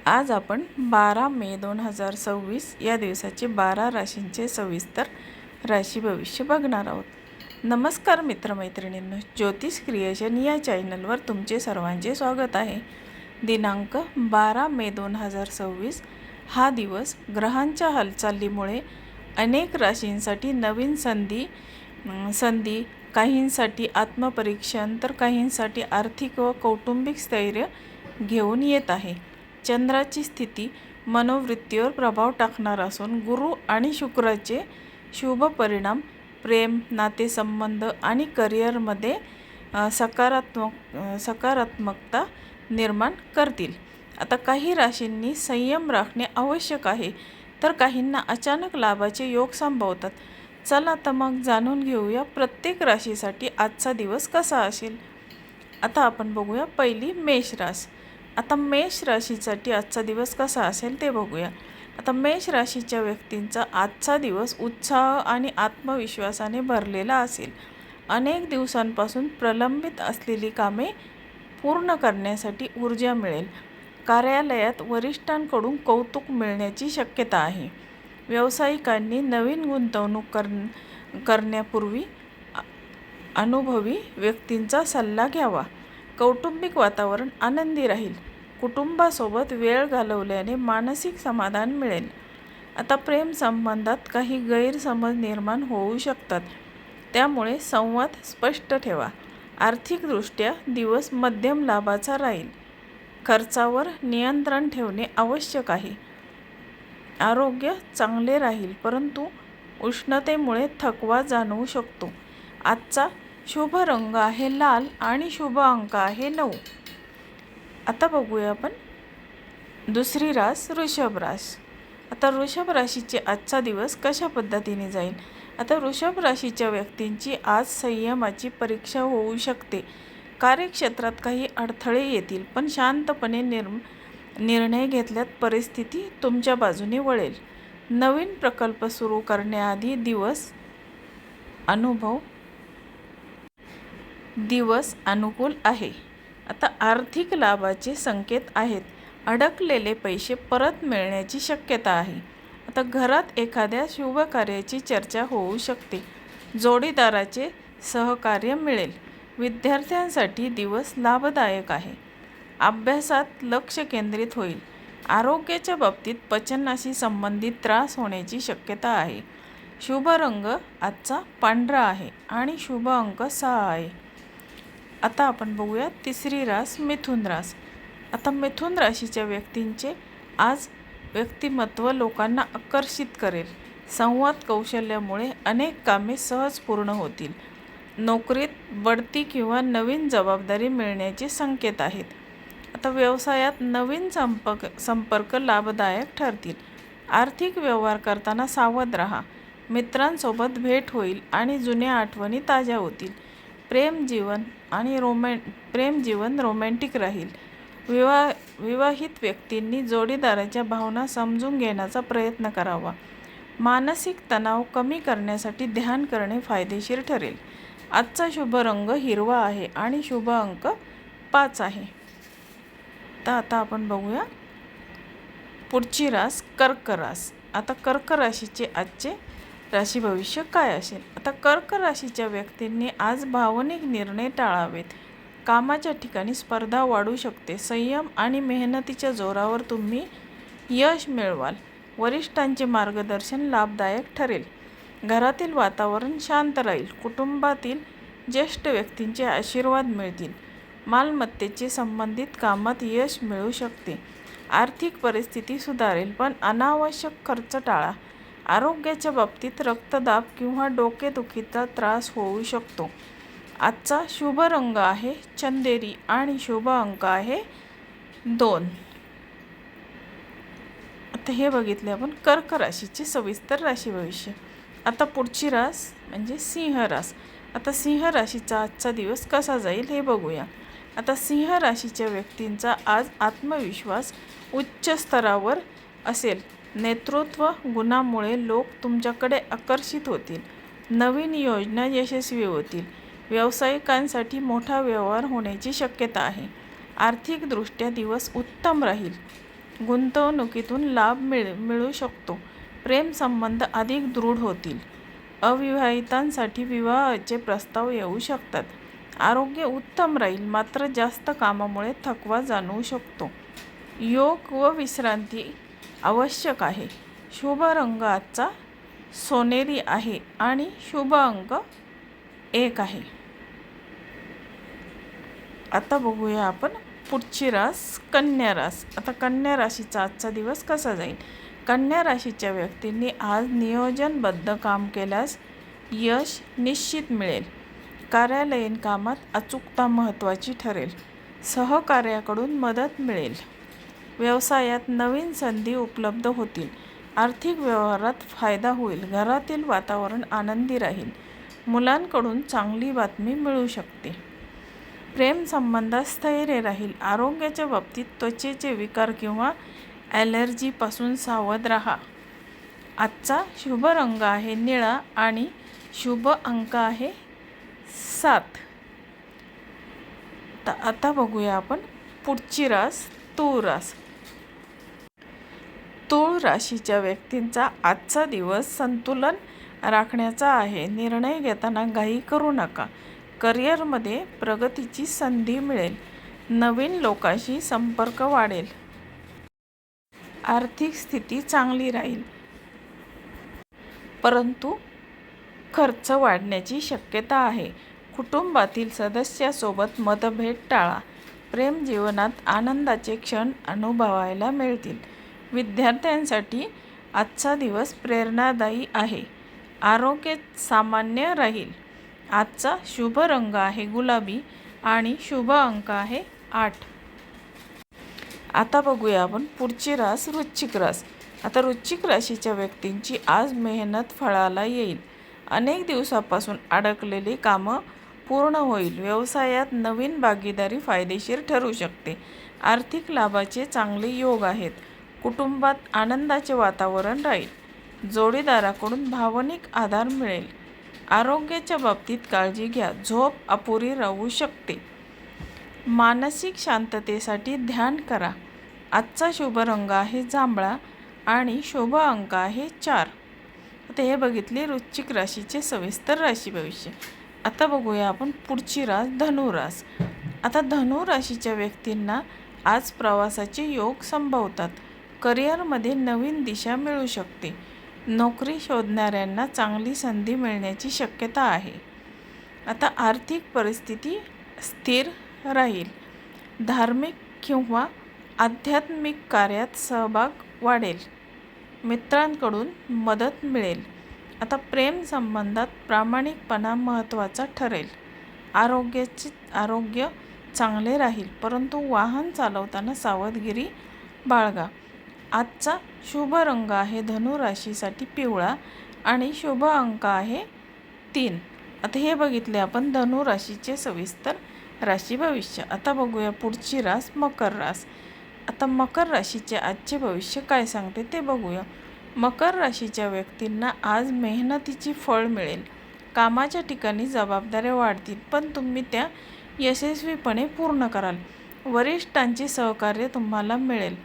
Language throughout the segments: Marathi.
आज आपण 12 मे 2026 या दिवसाचे 12 राशींचे सविस्तर राशी भविष्य बघणार आहोत. नमस्कार मित्रमैत्रिणींनो, ज्योतिष क्रिएशन या चॅनलवर तुमचे सर्वांचे स्वागत आहे. दिनांक 12 मे 2026 हा दिवस ग्रहांच्या हालचालीमुळे अनेक राशींसाठी नवीन संधी, काहींसाठी आत्मपरीक्षण तर काहींसाठी आर्थिक व कौटुंबिक स्थैर्य घेऊन येत आहे. चंद्राची स्थिती मनोवृत्तीवर प्रभाव टाकणार असून गुरु आणि शुक्राचे शुभ परिणाम प्रेम, नातेसंबंध आणि करिअरमध्ये सकारात्मकता निर्माण करतील. आता काही राशींनी संयम राखणे आवश्यक आहे, तर काहींना अचानक लाभाचे योग संभवतात. चला तर मग जाणून घेऊया प्रत्येक राशीसाठी आजचा दिवस कसा असेल. आता आपण बघूया पहिली मेष राशी. आता मेष राशीसाठी आजचा दिवस कसा असेल ते बघूया. आता मेष राशीच्या व्यक्तींचा आजचा दिवस उत्साह आणि आत्मविश्वासाने भरलेला असेल. अनेक दिवसांपासून प्रलंबित असलेली कामे पूर्ण करण्यासाठी ऊर्जा मिळेल. कार्यालयात वरिष्ठांकडून कौतुक मिळण्याची शक्यता आहे. व्यावसायिकांनी नवीन गुंतवणूक करण्यापूर्वी अनुभवी व्यक्तींचा सल्ला घ्यावा. कौटुंबिक वातावरण आनंदी राहील. कुटुंबासोबत वेळ घालवल्याने मानसिक समाधान मिळेल. आता प्रेम संबंधात काही गैरसमज निर्माण होऊ शकतात, त्यामुळे संवाद स्पष्ट ठेवा. आर्थिकदृष्ट्या दिवस मध्यम लाभाचा राहील. खर्चावर नियंत्रण ठेवणे आवश्यक आहे. आरोग्य चांगले राहील, परंतु उष्णतेमुळे थकवा जाणवू शकतो. आजचा शुभ रंग आहे लाल आणि शुभ अंक आहे 9. आता बघूया आपण दुसरी रास वृषभ रास. आता वृषभ राशीचे आजचा दिवस कशा पद्धतीने जाईल. आता वृषभ राशीच्या व्यक्तींची आज संयमाची परीक्षा होऊ शकते. कार्यक्षेत्रात काही अडथळे येतील, पण शांतपणे निर्णय घेतल्यात परिस्थिती तुमच्या बाजूने वळेल. नवीन प्रकल्प सुरू करण्याआधी दिवस अनुकूल आहे. आता आर्थिक लाभाचे संकेत आहेत. अडकलेले पैसे परत मिळण्याची शक्यता आहे. आता घरात एखाद्या शुभ कार्याची चर्चा होऊ शकते. जोडीदाराचे सहकार्य मिळेल. विद्यार्थ्यांसाठी दिवस लाभदायक आहे. अभ्यासात लक्ष केंद्रित होईल. आरोग्याच्या बाबतीत पचनाशी संबंधित त्रास होण्याची शक्यता आहे. शुभ रंग आजचा पांढरा आहे आणि शुभ अंक 6 आहे. आता आपण बघूया तिसरी रास मिथुन रास. आता मिथुन राशीच्या व्यक्तींचे आज व्यक्तिमत्व लोकांना आकर्षित करेल. संवाद कौशल्यामुळे अनेक कामे सहज पूर्ण होतील. नोकरीत बढती किंवा नवीन जबाबदारी मिळण्याचे संकेत आहेत. आता व्यवसायात नवीन संपर्क लाभदायक ठरतील. आर्थिक व्यवहार करताना सावध राहा. मित्रांसोबत भेट होईल आणि जुन्या आठवणी ताज्या होतील. प्रेम जीवन रोमॅन्टिक राहील. विवाहित व्यक्तींनी जोडीदाराच्या भावना समजून घेण्याचा प्रयत्न करावा. मानसिक तणाव कमी करण्यासाठी ध्यान करणे फायदेशीर ठरेल. आजचा शुभ रंग हिरवा आहे आणि शुभ अंक 5 आहे. आता आपण बघूया पुढची रास कर्क रास. आता कर्क राशीचे आजचे राशी भविष्य काय असेल. आता कर्क राशीच्या व्यक्तींनी आज भावनिक निर्णय टाळावेत. कामाच्या ठिकाणी स्पर्धा वाढू शकते. संयम आणि मेहनतीच्या जोरावर तुम्ही यश मिळवाल. वरिष्ठांचे मार्गदर्शन लाभदायक ठरेल. घरातील वातावरण शांत राहील. कुटुंबातील ज्येष्ठ व्यक्तींचे आशीर्वाद मिळतील. मालमत्तेचे संबंधित कामात यश मिळू शकते. आर्थिक परिस्थिती सुधारेल, पण अनावश्यक खर्च टाळा. आरोग्याच्या बाबतीत रक्तदाब किंवा डोकेदुखीचा त्रास होऊ शकतो. आजचा शुभ रंग आहे चंदेरी आणि शुभ अंक आहे 2. आता हे बघितले आपण कर्क राशीचे सविस्तर राशी भविष्य. आता पुढची रास म्हणजे सिंह रास. आता सिंह राशीचा आजचा दिवस कसा जाईल हे बघूया. आता सिंह राशीच्या व्यक्तींचा आज आत्मविश्वास उच्च स्तरावर असेल. नेतृत्व गुणामुळे लोक तुमच्याकडे आकर्षित होतील. नवीन योजना यशस्वी होतील. व्यावसायिकांसाठी मोठा व्यवहार होण्याची शक्यता आहे. आर्थिकदृष्ट्या दिवस उत्तम राहील. गुंतवणुकीतून लाभ मिळू शकतो. प्रेमसंबंध अधिक दृढ होतील. अविवाहितांसाठी विवाहाचे प्रस्ताव येऊ शकतात. आरोग्य उत्तम राहील, मात्र जास्त कामामुळे थकवा जाणवू शकतो. योग व विश्रांती आवश्यक आहे. शुभ रंग आजचा सोनेरी आहे आणि शुभ अंक 1 आहे. आता बघूया आपण पुढची रास कन्या रास. आता कन्या राशीचा आजचा दिवस कसा जाईल? कन्या राशीच्या व्यक्तींनी आज नियोजनबद्ध काम केल्यास यश निश्चित मिळेल. कार्यालयीन कामात अचूकता महत्त्वाची ठरेल. सहकार्याकडून मदत मिळेल. व्यवसायात नवीन संधी उपलब्ध होतील. आर्थिक व्यवहारात फायदा होईल. घरातील वातावरण आनंदी राहील. मुलांकडून चांगली बातमी मिळू शकते. प्रेमसंबंधात स्थैर्य राहील. आरोग्याच्या बाबतीत त्वचेचे विकार किंवा ॲलर्जीपासून सावध राहा. आजचा शुभ रंग आहे निळा आणि शुभ अंक आहे 7. आता बघूया आपण पुढची रास तूळ रास. तूळ राशीच्या व्यक्तींचा आजचा दिवस संतुलन राखण्याचा आहे. निर्णय घेताना घाई करू नका. करिअरमध्ये प्रगतीची संधी मिळेल. नवीन लोकांशी संपर्क वाढेल. आर्थिक स्थिती चांगली राहील, परंतु खर्च वाढण्याची शक्यता आहे. कुटुंबातील सदस्यासोबत मतभेद टाळा. प्रेम जीवनात आनंदाचे क्षण अनुभवायला मिळतील. विद्यार्थ्यांसाठी आजचा दिवस प्रेरणादायी आहे. आरोग्य सामान्य राहील. आजचा शुभ रंग आहे गुलाबी आणि शुभ अंक आहे 8. आता बघूया आपण पुढची रास वृश्चिक रास. आता वृश्चिक राशीच्या व्यक्तींची आज मेहनत फळाला येईल. अनेक दिवसापासून अडकलेली कामं पूर्ण होईल. व्यवसायात नवीन भागीदारी फायदेशीर ठरू शकते. आर्थिक लाभाचे चांगले योग आहेत. कुटुंबात आनंदाचे वातावरण राहील. जोडीदाराकडून भावनिक आधार मिळेल. आरोग्याच्या बाबतीत काळजी घ्या. झोप अपुरी राहू शकते. मानसिक शांततेसाठी ध्यान करा. आजचा शुभ रंग आहे जांभळा आणि शुभ अंक आहे 4. आता हे बघितले वृश्चिक राशीचे सविस्तर राशी भविष्य. आता बघूया आपण पुढची रास धनुरास. आता धनु राशीच्या व्यक्तींना आज प्रवासाचे योग संभवतात. करिअरमध्ये नवीन दिशा मिळू शकते. नोकरी शोधणाऱ्यांना चांगली संधी मिळण्याची शक्यता आहे. आता आर्थिक परिस्थिती स्थिर राहील. धार्मिक किंवा आध्यात्मिक कार्यात सहभाग वाढेल. मित्रांकडून मदत मिळेल. आता प्रेम संबंधात प्रामाणिकपणा महत्त्वाचा ठरेल. आरोग्य चांगले राहील, परंतु वाहन चालवताना सावधगिरी बाळगा. आजचा शुभ रंग आहे धनु राशीसाठी पिवळा आणि शुभ अंक आहे 3. आता हे बघितले आपण धनु राशीचे सविस्तर राशी भविष्य. आता बघूया पुढची रास मकर रास. आता मकर राशीचे आजचे भविष्य काय सांगते ते बघूया. मकर राशीच्या व्यक्तींना आज मेहनतीची फळ मिळेल. कामाच्या ठिकाणी जबाबदाऱ्या वाढतील, पण तुम्ही त्या यशस्वीपणे पूर्ण कराल. वरिष्ठांचे सहकार्य तुम्हाला मिळेल.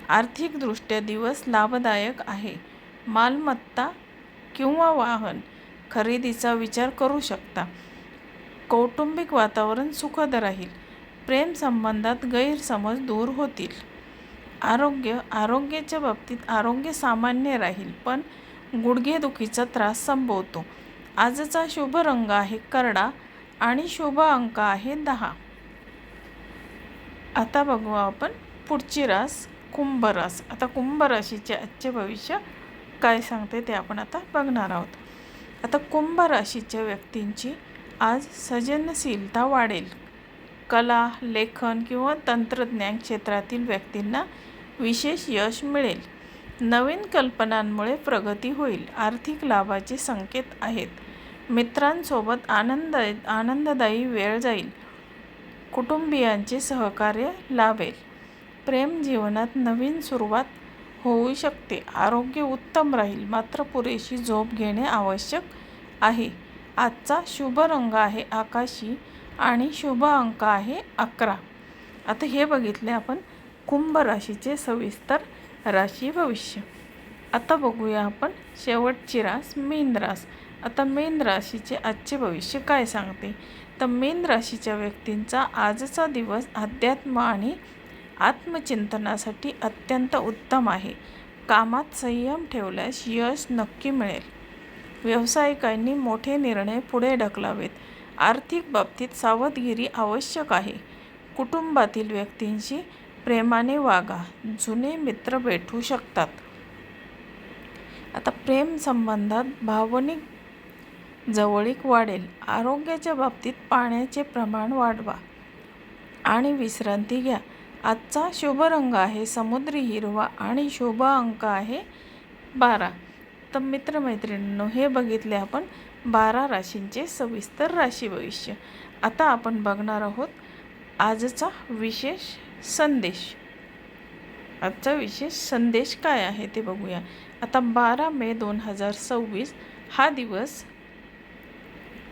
आर्थिकदृष्ट्या दिवस लाभदायक आहे. मालमत्ता किंवा वाहन खरेदीचा विचार करू शकता. कौटुंबिक वातावरण सुखद राहील. प्रेम संबंधात गैरसमज दूर होतील. आरोग्याच्या बाबतीत आरोग्य सामान्य राहील, पण गुडघेदुखीचा त्रास संभवतो. आजचा शुभ रंग आहे करडा आणि शुभ अंक आहे 10. आता बघू आपण पुढची रास कुंभ रास. आता कुंभ राशीचे आजचे भविष्य काय सांगते ते आपण आता बघणार आहोत. आता कुंभ राशीच्या व्यक्तींची आज सर्जनशीलता वाढेल. कला, लेखन किंवा तंत्रज्ञान क्षेत्रातील व्यक्तींना विशेष यश मिळेल. नवीन कल्पनांमुळे प्रगती होईल. आर्थिक लाभाचे संकेत आहेत. मित्रांसोबत आनंददायी वेळ जाईल. कुटुंबियांचे सहकार्य लाभेल. प्रेम जीवनात नवीन सुरुवात होऊ शकते. आरोग्य उत्तम राहील, मात्र पुरेशी झोप घेणे आवश्यक आहे. आजचा शुभ रंग आहे आकाशी आणि शुभ अंक आहे 11. आता हे बघितले आपण कुंभ राशीचे सविस्तर राशी भविष्य. आता बघूया आपण शेवटची रास मीन रास. आता मीन राशीचे आजचे भविष्य काय सांगते. तर मीन राशीच्या व्यक्तींचा आजचा दिवस अध्यात्म आणि आत्मचिंतनासाठी अत्यंत उत्तम आहे. कामात संयम ठेवल्यास यश नक्की मिळेल. व्यावसायिकांनी मोठे निर्णय पुढे ढकलावेत. आर्थिक बाबतीत सावधगिरी आवश्यक आहे. कुटुंबातील व्यक्तींशी प्रेमाने वागा. जुने मित्र भेटू शकतात. आता प्रेम संबंधात भावनिक जवळीक वाढेल. आरोग्याच्या बाबतीत पाण्याचे प्रमाण वाढवा आणि विश्रांती घ्या. आजचा शुभ रंग आहे समुद्री हिरवा आणि शुभ अंक आहे 12. तर मित्रमैत्रिणींनो, हे बघितले आपण 12 राशींचे सविस्तर राशी भविष्य. आता आपण बघणार आहोत आजचा विशेष संदेश. आजचा विशेष संदेश काय आहे ते बघूया. आता 12 मे 2026 हा दिवस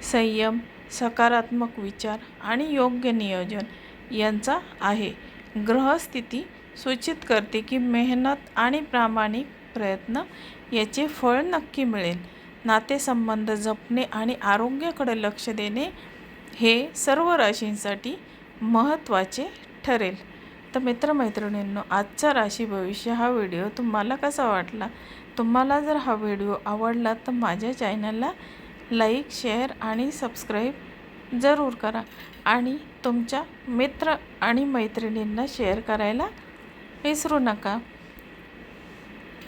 संयम, सकारात्मक विचार आणि योग्य नियोजन यांचा आहे. ग्रहस्थिती सूचित करते की मेहनत आणि प्रामाणिक प्रयत्न याचे फळ नक्की मिळेल. नातेसंबंध जपणे आणि आरोग्याकडे लक्ष देणे हे सर्व राशींसाठी महत्त्वाचे ठरेल. तर मित्रमैत्रिणींनो, आजचा राशी भविष्य हा व्हिडिओ तुम्हाला कसा वाटला. तुम्हाला जर हा व्हिडिओ आवडला तर माझ्या चॅनलला लाईक, शेअर आणि सबस्क्राईब जरूर करा आणि तुमच्या मित्र आणि मैत्रिणींना शेअर करायला विसरू नका.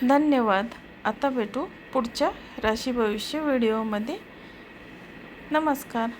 धन्यवाद. आता भेटू पुढच्या राशी भविष्य व्हिडिओमध्ये. नमस्कार.